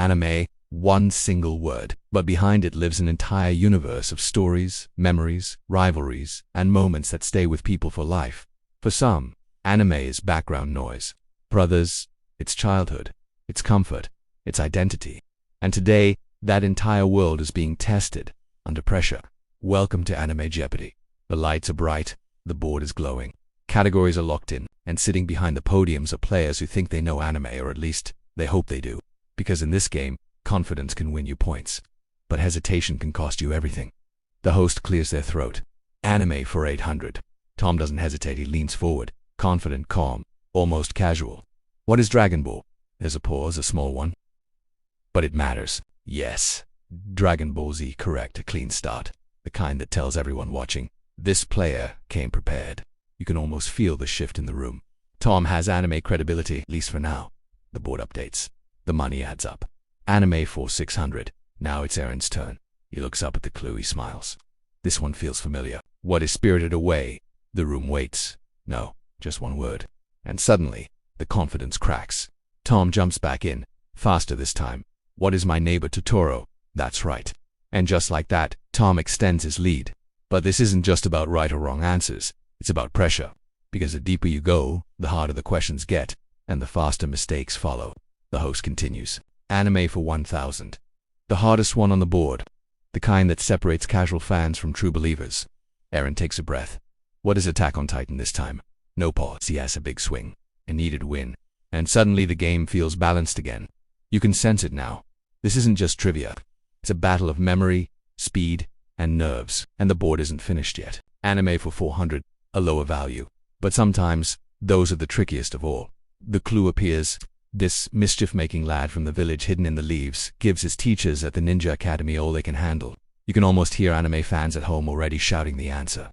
Anime, one single word, but behind it lives an entire universe of stories, memories, rivalries, and moments that stay with people for life. For some, anime is background noise. For others, it's childhood, it's comfort, it's identity. And today, that entire world is being tested under pressure. Welcome to Anime Jeopardy! The lights are bright, the board is glowing, categories are locked in, and sitting behind the podiums are players who think they know anime, or at least, they hope they do. Because in this game, confidence can win you points, but hesitation can cost you everything. The host clears their throat. Anime for 800. Tom doesn't hesitate, he leans forward, confident, calm, almost casual. What is Dragon Ball? There's a pause, a small one. But it matters. Yes. Dragon Ball Z, correct, a clean start. The kind that tells everyone watching, this player came prepared. You can almost feel the shift in the room. Tom has anime credibility, at least for now. The board updates. The money adds up. Anime for 600. Now it's Aaron's turn. He looks up at the clue, he smiles. This one feels familiar. What is Spirited Away? The room waits. No, just one word. And suddenly, the confidence cracks. Tom jumps back in, faster this time. What is My Neighbor Totoro? That's right. And just like that, Tom extends his lead. But this isn't just about right or wrong answers. It's about pressure. Because the deeper you go, the harder the questions get, and the faster mistakes follow. The host continues. Anime for 1000. The hardest one on the board. The kind that separates casual fans from true believers. Aaron takes a breath. What is Attack on Titan this time? No pause. He has a big swing. A needed win. And suddenly the game feels balanced again. You can sense it now. This isn't just trivia. It's a battle of memory, speed, and nerves. And the board isn't finished yet. Anime for 400. A lower value. But sometimes, those are the trickiest of all. The clue appears. This mischief-making lad from the village hidden in the leaves gives his teachers at the Ninja Academy all they can handle. You can almost hear anime fans at home already shouting the answer.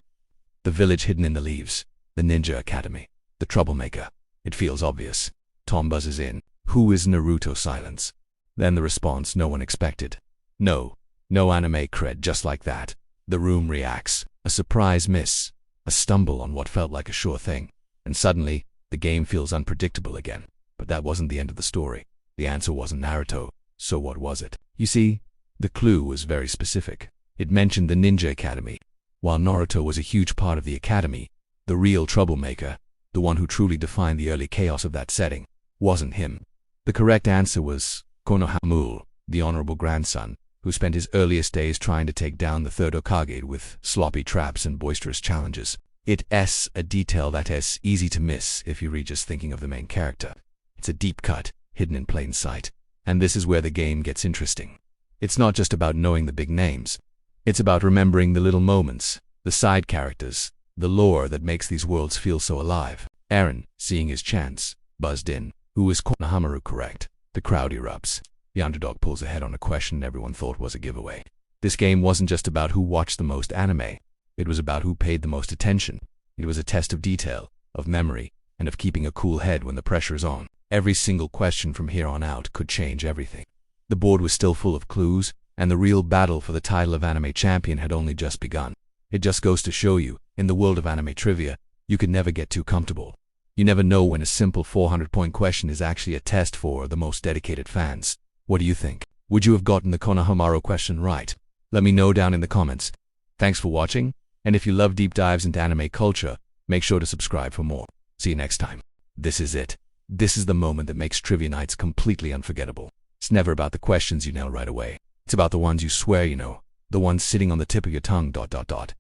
The village hidden in the leaves. The Ninja Academy. The troublemaker. It feels obvious. Tom buzzes in. Who is Naruto? Silence. Then the response no one expected. No anime cred. Just like that. The room reacts. A surprise miss. A stumble on what felt like a sure thing. And suddenly, the game feels unpredictable again. But that wasn't the end of the story. The answer wasn't Naruto. So what was it? You see, the clue was very specific. It mentioned the Ninja Academy. While Naruto was a huge part of the academy, the real troublemaker, the one who truly defined the early chaos of that setting, wasn't him. The correct answer was Konohamaru, the honorable grandson, who spent his earliest days trying to take down the third Hokage with sloppy traps and boisterous challenges. It's a detail that is easy to miss if you read just thinking of the main character. It's a deep cut, hidden in plain sight. And this is where the game gets interesting. It's not just about knowing the big names. It's about remembering the little moments, the side characters, the lore that makes these worlds feel so alive. Aaron, seeing his chance, buzzed in. Who is Konohamaru? Correct. The crowd erupts. The underdog pulls ahead on a question everyone thought was a giveaway. This game wasn't just about who watched the most anime. It was about who paid the most attention. It was a test of detail, of memory, and of keeping a cool head when the pressure is on. Every single question from here on out could change everything. The board was still full of clues, and the real battle for the title of anime champion had only just begun. It just goes to show you, in the world of anime trivia, you can never get too comfortable. You never know when a simple 400-point question is actually a test for the most dedicated fans. What do you think? Would you have gotten the Konohamaru question right? Let me know down in the comments. Thanks for watching, and if you love deep dives into anime culture, make sure to subscribe for more. See you next time. This is it. This is the moment that makes trivia nights completely unforgettable. It's never about the questions you nail right away. It's about the ones you swear you know, the ones sitting on the tip of your tongue,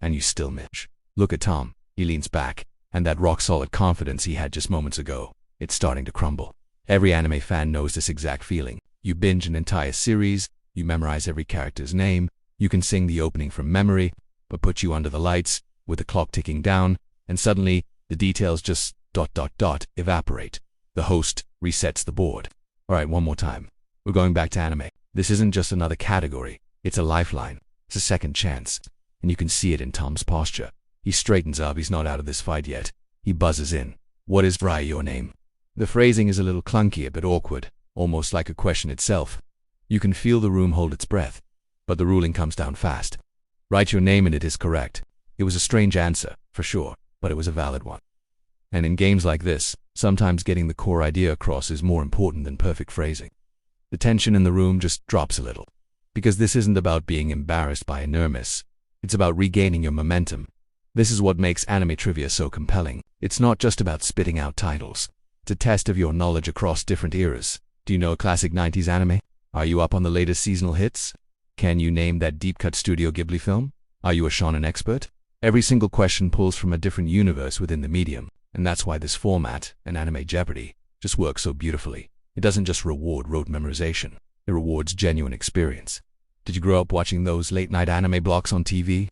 and you still miss. Look at Tom. He leans back, and that rock-solid confidence he had just moments ago, it's starting to crumble. Every anime fan knows this exact feeling. You binge an entire series, you memorize every character's name, you can sing the opening from memory, but put you under the lights, with the clock ticking down, and suddenly, the details just evaporate. The host resets the board. Alright, one more time. We're going back to anime. This isn't just another category. It's a lifeline. It's a second chance. And you can see it in Tom's posture. He straightens up. He's not out of this fight yet. He buzzes in. What is your name? The phrasing is a little clunky, a bit awkward, almost like a question itself. You can feel the room hold its breath. But the ruling comes down fast. Write your name and it is correct. It was a strange answer, for sure, but it was a valid one. And in games like this, sometimes getting the core idea across is more important than perfect phrasing. The tension in the room just drops a little. Because this isn't about being embarrassed by a near miss. It's about regaining your momentum. This is what makes anime trivia so compelling. It's not just about spitting out titles. It's a test of your knowledge across different eras. Do you know a classic 90s anime? Are you up on the latest seasonal hits? Can you name that deep-cut Studio Ghibli film? Are you a shonen expert? Every single question pulls from a different universe within the medium, and that's why this format, an Anime Jeopardy, just works so beautifully. It doesn't just reward rote memorization. It rewards genuine experience. Did you grow up watching those late-night anime blocks on TV?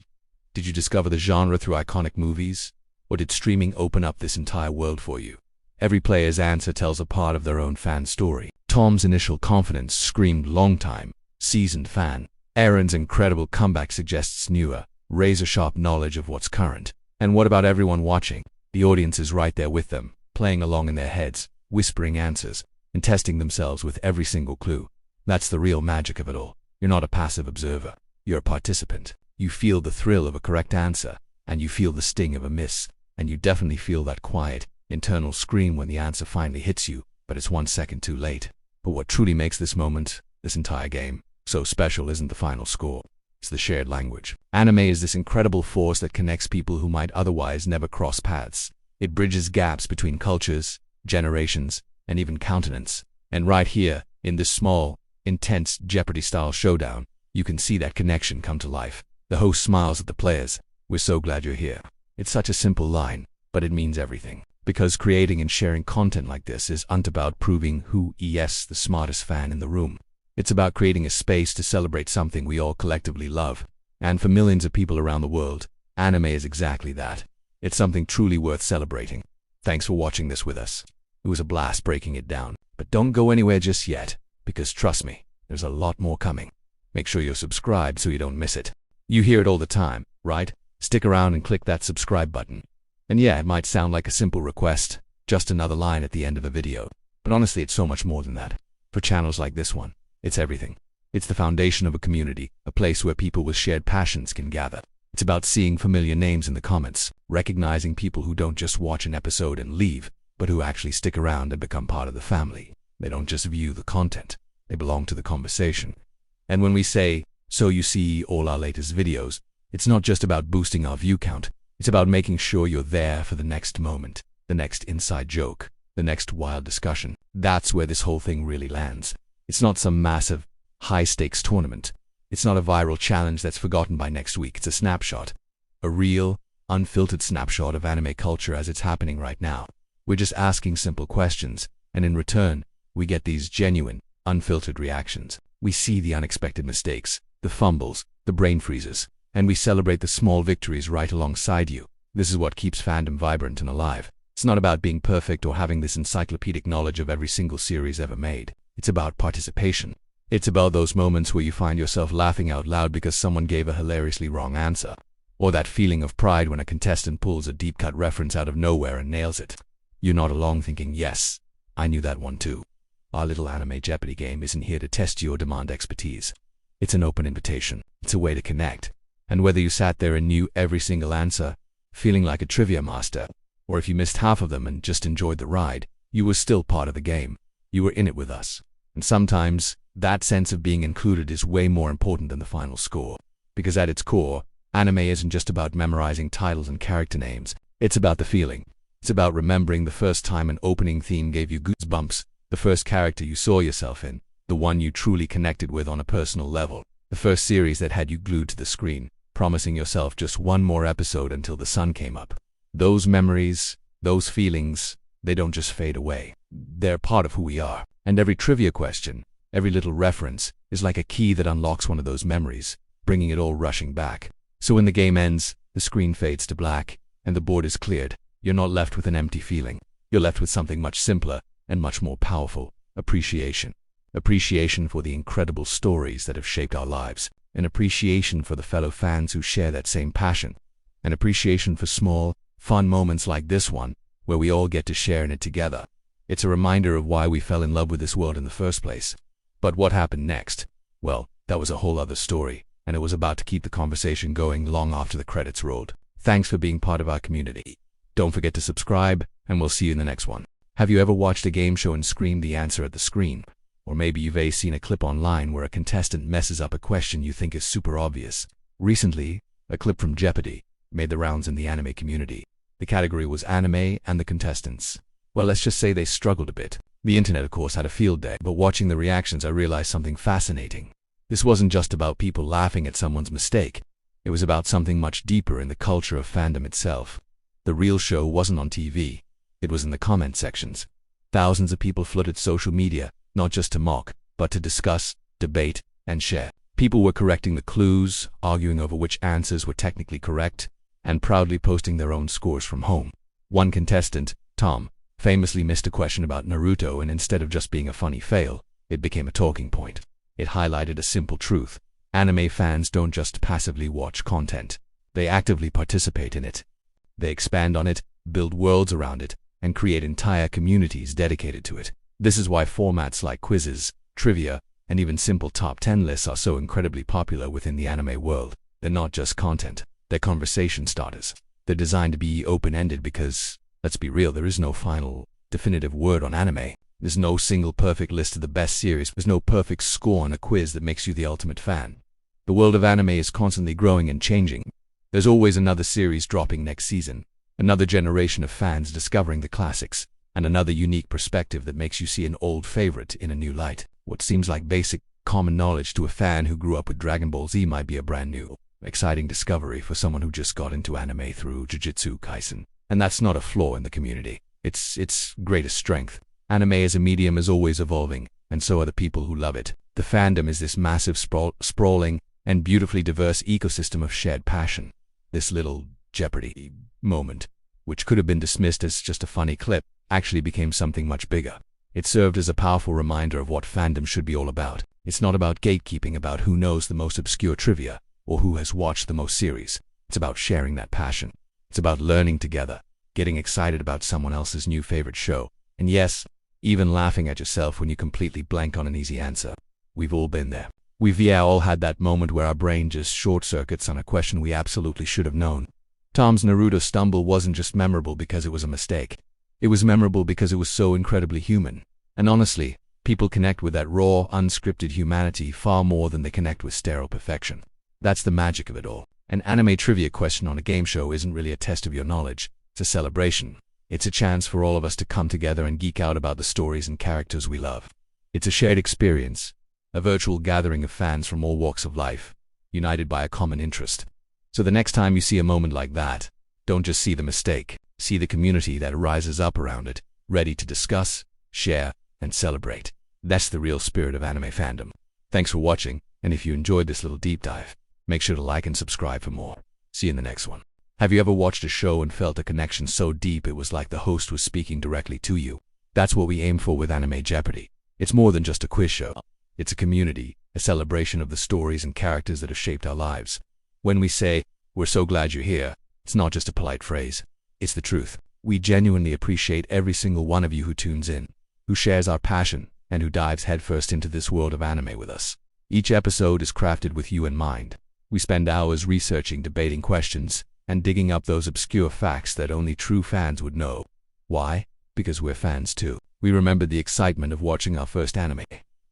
Did you discover the genre through iconic movies? Or did streaming open up this entire world for you? Every player's answer tells a part of their own fan story. Tom's initial confidence screamed longtime, seasoned fan. Aaron's incredible comeback suggests newer, razor-sharp knowledge of what's current. And what about everyone watching? The audience is right there with them, playing along in their heads, whispering answers, and testing themselves with every single clue. That's the real magic of it all. You're not a passive observer. You're a participant. You feel the thrill of a correct answer, and you feel the sting of a miss, and you definitely feel that quiet, internal scream when the answer finally hits you, but it's 1 second too late. But what truly makes this moment, this entire game, so special isn't the final score. It's the shared language. Anime is this incredible force that connects people who might otherwise never cross paths. It bridges gaps between cultures, generations, and even continents. And right here, in this small, intense Jeopardy-style showdown, you can see that connection come to life. The host smiles at the players. We're so glad you're here. It's such a simple line, but it means everything. Because creating and sharing content like this isn't about proving who is the smartest fan in the room. It's about creating a space to celebrate something we all collectively love. And for millions of people around the world, anime is exactly that. It's something truly worth celebrating. Thanks for watching this with us. It was a blast breaking it down. But don't go anywhere just yet, because trust me, there's a lot more coming. Make sure you're subscribed so you don't miss it. You hear it all the time, right? Stick around and click that subscribe button. And yeah, it might sound like a simple request, just another line at the end of a video. But honestly, it's so much more than that. For channels like this one, it's everything. It's the foundation of a community, a place where people with shared passions can gather. It's about seeing familiar names in the comments, recognizing people who don't just watch an episode and leave, but who actually stick around and become part of the family. They don't just view the content, they belong to the conversation. And when we say, so you see all our latest videos, it's not just about boosting our view count. It's about making sure you're there for the next moment, the next inside joke, the next wild discussion. That's where this whole thing really lands. It's not some massive, high-stakes tournament. It's not a viral challenge that's forgotten by next week. It's a snapshot. A real, unfiltered snapshot of anime culture as it's happening right now. We're just asking simple questions, and in return, we get these genuine, unfiltered reactions. We see the unexpected mistakes, the fumbles, the brain freezes, and we celebrate the small victories right alongside you. This is what keeps fandom vibrant and alive. It's not about being perfect or having this encyclopedic knowledge of every single series ever made. It's about participation. It's about those moments where you find yourself laughing out loud because someone gave a hilariously wrong answer. Or that feeling of pride when a contestant pulls a deep-cut reference out of nowhere and nails it. You're not alone thinking, yes, I knew that one too. Our little Anime Jeopardy game isn't here to test you or demand expertise. It's an open invitation. It's a way to connect. And whether you sat there and knew every single answer, feeling like a trivia master, or if you missed half of them and just enjoyed the ride, you were still part of the game. You were in it with us. And sometimes, that sense of being included is way more important than the final score. Because at its core, anime isn't just about memorizing titles and character names. It's about the feeling. It's about remembering the first time an opening theme gave you goosebumps, the first character you saw yourself in, the one you truly connected with on a personal level, the first series that had you glued to the screen, promising yourself just one more episode until the sun came up. Those memories, those feelings, they don't just fade away. They're part of who we are. And every trivia question, every little reference, is like a key that unlocks one of those memories, bringing it all rushing back. So when the game ends, the screen fades to black, and the board is cleared, you're not left with an empty feeling. You're left with something much simpler and much more powerful: appreciation. Appreciation for the incredible stories that have shaped our lives. An appreciation for the fellow fans who share that same passion. An appreciation for small, fun moments like this one, where we all get to share in it together. It's a reminder of why we fell in love with this world in the first place. But what happened next? Well, that was a whole other story, and it was about to keep the conversation going long after the credits rolled. Thanks for being part of our community. Don't forget to subscribe, and we'll see you in the next one. Have you ever watched a game show and screamed the answer at the screen? Or maybe you've seen a clip online where a contestant messes up a question you think is super obvious. Recently, a clip from Jeopardy made the rounds in the anime community. The category was anime and the contestants. Well, let's just say they struggled a bit. The internet, of course, had a field day, but watching the reactions I realized something fascinating. This wasn't just about people laughing at someone's mistake. It was about something much deeper in the culture of fandom itself. The real show wasn't on TV. It was in the comment sections. Thousands of people flooded social media, not just to mock, but to discuss, debate, and share. People were correcting the clues, arguing over which answers were technically correct, and proudly posting their own scores from home. One contestant, Tom, famously missed a question about Naruto, and instead of just being a funny fail, it became a talking point. It highlighted a simple truth. Anime fans don't just passively watch content. They actively participate in it. They expand on it, build worlds around it, and create entire communities dedicated to it. This is why formats like quizzes, trivia, and even simple top 10 lists are so incredibly popular within the anime world. They're not just content, they're conversation starters. They're designed to be open-ended because, let's be real, there is no final, definitive word on anime. There's no single perfect list of the best series. There's no perfect score on a quiz that makes you the ultimate fan. The world of anime is constantly growing and changing. There's always another series dropping next season, another generation of fans discovering the classics, and another unique perspective that makes you see an old favorite in a new light. What seems like basic, common knowledge to a fan who grew up with Dragon Ball Z might be a brand new, exciting discovery for someone who just got into anime through Jujutsu Kaisen. And that's not a flaw in the community. It's its greatest strength. Anime as a medium is always evolving, and so are the people who love it. The fandom is this massive, sprawling, and beautifully diverse ecosystem of shared passion. This little Jeopardy moment, which could have been dismissed as just a funny clip, actually became something much bigger. It served as a powerful reminder of what fandom should be all about. It's not about gatekeeping about who knows the most obscure trivia, or who has watched the most series. It's about sharing that passion. It's about learning together, getting excited about someone else's new favorite show, and yes, even laughing at yourself when you completely blank on an easy answer. We've all been there. We've all had that moment where our brain just short-circuits on a question we absolutely should have known. Tom's Naruto stumble wasn't just memorable because it was a mistake. It was memorable because it was so incredibly human. And honestly, people connect with that raw, unscripted humanity far more than they connect with sterile perfection. That's the magic of it all. An anime trivia question on a game show isn't really a test of your knowledge. It's a celebration. It's a chance for all of us to come together and geek out about the stories and characters we love. It's a shared experience, a virtual gathering of fans from all walks of life, united by a common interest. So the next time you see a moment like that, don't just see the mistake. See the community that rises up around it, ready to discuss, share, and celebrate. That's the real spirit of anime fandom. Thanks for watching, and if you enjoyed this little deep dive, make sure to like and subscribe for more. See you in the next one. Have you ever watched a show and felt a connection so deep it was like the host was speaking directly to you? That's what we aim for with Anime Jeopardy. It's more than just a quiz show. It's a community, a celebration of the stories and characters that have shaped our lives. When we say, "We're so glad you're here," it's not just a polite phrase. It's the truth. We genuinely appreciate every single one of you who tunes in, who shares our passion, and who dives headfirst into this world of anime with us. Each episode is crafted with you in mind. We spend hours researching, debating questions, and digging up those obscure facts that only true fans would know. Why? Because we're fans too. We remember the excitement of watching our first anime,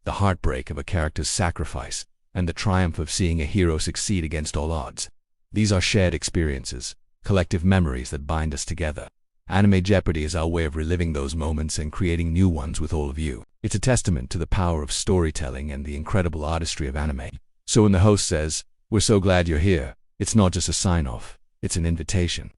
the heartbreak of a character's sacrifice, and the triumph of seeing a hero succeed against all odds. These are shared experiences, collective memories that bind us together. Anime Jeopardy is our way of reliving those moments and creating new ones with all of you. It's a testament to the power of storytelling and the incredible artistry of anime. So when the host says, "We're so glad you're here," it's not just a sign-off. It's an invitation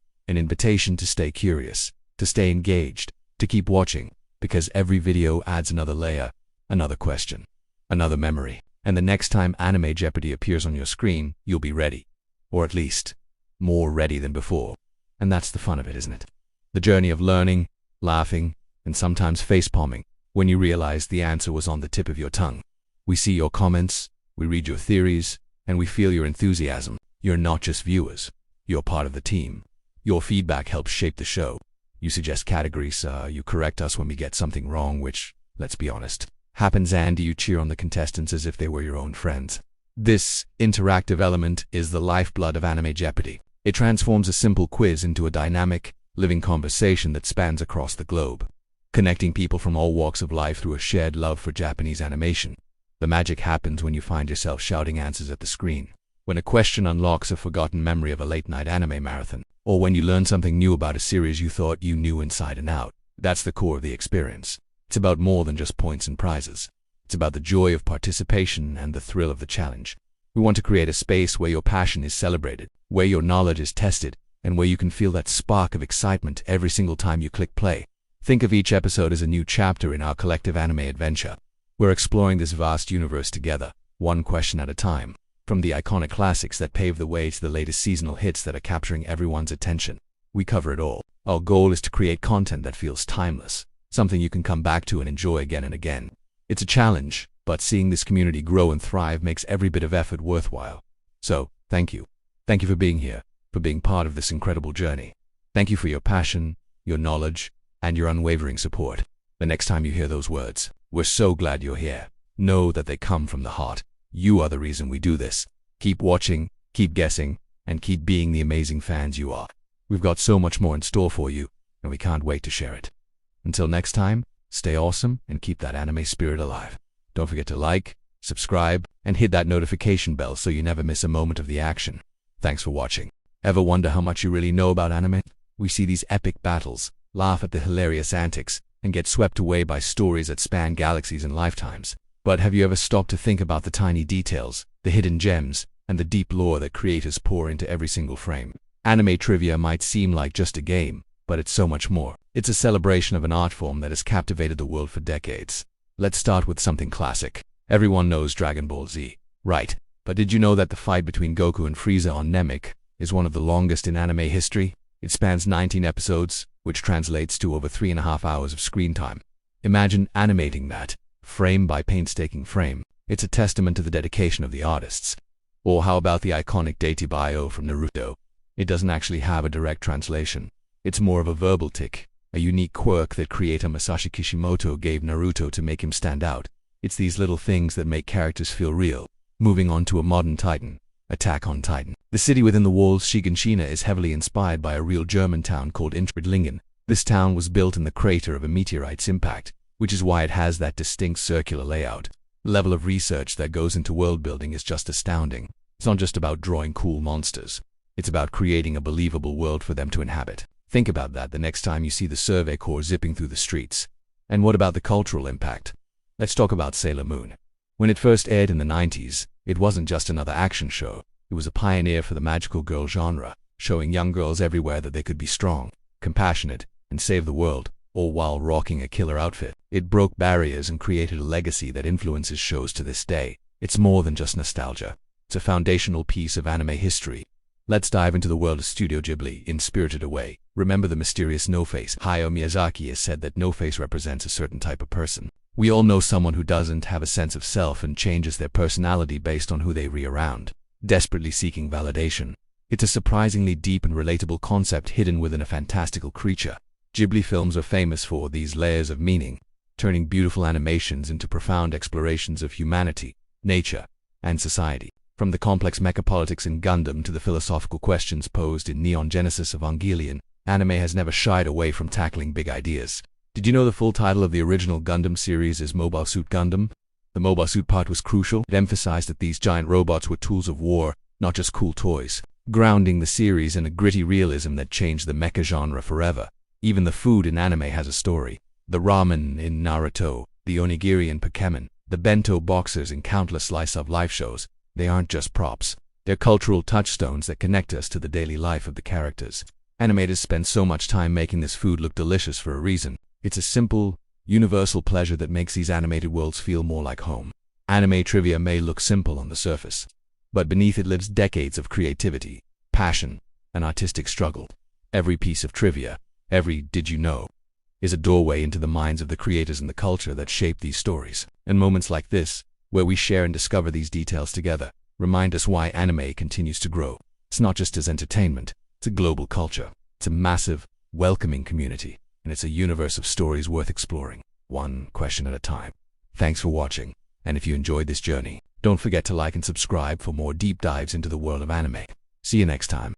to stay curious, to stay engaged, to keep watching, because every video adds another layer, another question, another memory. And the next time Anime Jeopardy appears on your screen, you'll be ready. Or at least, more ready than before. And that's the fun of it, isn't it? The journey of learning, laughing, and sometimes facepalming when you realize the answer was on the tip of your tongue. We see your comments, we read your theories, and we feel your enthusiasm. You're not just viewers. You're part of the team. Your feedback helps shape the show. You suggest categories, you correct us when we get something wrong, which, let's be honest, happens, and you cheer on the contestants as if they were your own friends. This interactive element is the lifeblood of Anime Jeopardy. It transforms a simple quiz into a dynamic, living conversation that spans across the globe. connecting people from all walks of life through a shared love for Japanese animation. The magic happens when you find yourself shouting answers at the screen, when a question unlocks a forgotten memory of a late-night anime marathon, or when you learn something new about a series you thought you knew inside and out. That's the core of the experience. It's about more than just points and prizes. It's about the joy of participation and the thrill of the challenge. We want to create a space where your passion is celebrated, where your knowledge is tested, and where you can feel that spark of excitement every single time you click play. Think of each episode as a new chapter in our collective anime adventure. We're exploring this vast universe together, one question at a time. From the iconic classics that pave the way to the latest seasonal hits that are capturing everyone's attention, we cover it all. Our goal is to create content that feels timeless, something you can come back to and enjoy again and again. It's a challenge, but seeing this community grow and thrive makes every bit of effort worthwhile. So, thank you. Thank you for being here, for being part of this incredible journey. Thank you for your passion, your knowledge, and your unwavering support. The next time you hear those words, "We're so glad you're here," know that they come from the heart. You are the reason we do this. Keep watching, keep guessing, and keep being the amazing fans you are. We've got so much more in store for you, and we can't wait to share it. Until next time, stay awesome and keep that anime spirit alive. Don't forget to like, subscribe, and hit that notification bell so you never miss a moment of the action. Thanks for watching. Ever wonder how much you really know about anime? We see these epic battles, laugh at the hilarious antics, and get swept away by stories that span galaxies and lifetimes. But have you ever stopped to think about the tiny details, the hidden gems, and the deep lore that creators pour into every single frame? Anime trivia might seem like just a game, but it's so much more. It's a celebration of an art form that has captivated the world for decades. Let's start with something classic. Everyone knows Dragon Ball Z, right? But did you know that the fight between Goku and Frieza on Namek is one of the longest in anime history? It spans 19 episodes, which translates to over 3.5 hours of screen time. Imagine animating that, frame by painstaking frame. It's a testament to the dedication of the artists. Or how about the iconic Date-Bio from Naruto? It doesn't actually have a direct translation. It's more of a verbal tick, a unique quirk that creator Masashi Kishimoto gave Naruto to make him stand out. It's these little things that make characters feel real. Moving on to a modern titan, Attack on Titan. The city within the walls, Shiganshina, is heavily inspired by a real German town called Innsbruck. This town was built in the crater of a meteorite's impact, which is why it has that distinct circular layout. The level of research that goes into world building is just astounding. It's not just about drawing cool monsters. It's about creating a believable world for them to inhabit. Think about that the next time you see the Survey Corps zipping through the streets. And what about the cultural impact? Let's talk about Sailor Moon. When it first aired in the 90s, it wasn't just another action show. It was a pioneer for the magical girl genre, showing young girls everywhere that they could be strong, compassionate, and save the world, all while rocking a killer outfit. It broke barriers and created a legacy that influences shows to this day. It's more than just nostalgia. It's a foundational piece of anime history. Let's dive into the world of Studio Ghibli in Spirited Away. Remember the mysterious No-Face? Hayao Miyazaki has said that No-Face represents a certain type of person. We all know someone who doesn't have a sense of self and changes their personality based on who they are around, desperately seeking validation. It's a surprisingly deep and relatable concept hidden within a fantastical creature. Ghibli films are famous for these layers of meaning, turning beautiful animations into profound explorations of humanity, nature, and society. From the complex mechapolitics in Gundam to the philosophical questions posed in Neon Genesis Evangelion, anime has never shied away from tackling big ideas. Did you know the full title of the original Gundam series is Mobile Suit Gundam? The Mobile Suit part was crucial. It emphasized that these giant robots were tools of war, not just cool toys, grounding the series in a gritty realism that changed the mecha genre forever. Even the food in anime has a story. The ramen in Naruto, the onigiri in Pokémon, the bento boxes in countless slice-of-life shows. They aren't just props. They're cultural touchstones that connect us to the daily life of the characters. Animators spend so much time making this food look delicious for a reason. It's a simple, universal pleasure that makes these animated worlds feel more like home. Anime trivia may look simple on the surface, but beneath it lives decades of creativity, passion, and artistic struggle. Every piece of trivia, every "did you know?" is a doorway into the minds of the creators and the culture that shape these stories. And moments like this, where we share and discover these details together, remind us why anime continues to grow. It's not just as entertainment, it's a global culture. It's a massive, welcoming community, and it's a universe of stories worth exploring, one question at a time. Thanks for watching, and if you enjoyed this journey, don't forget to like and subscribe for more deep dives into the world of anime. See you next time.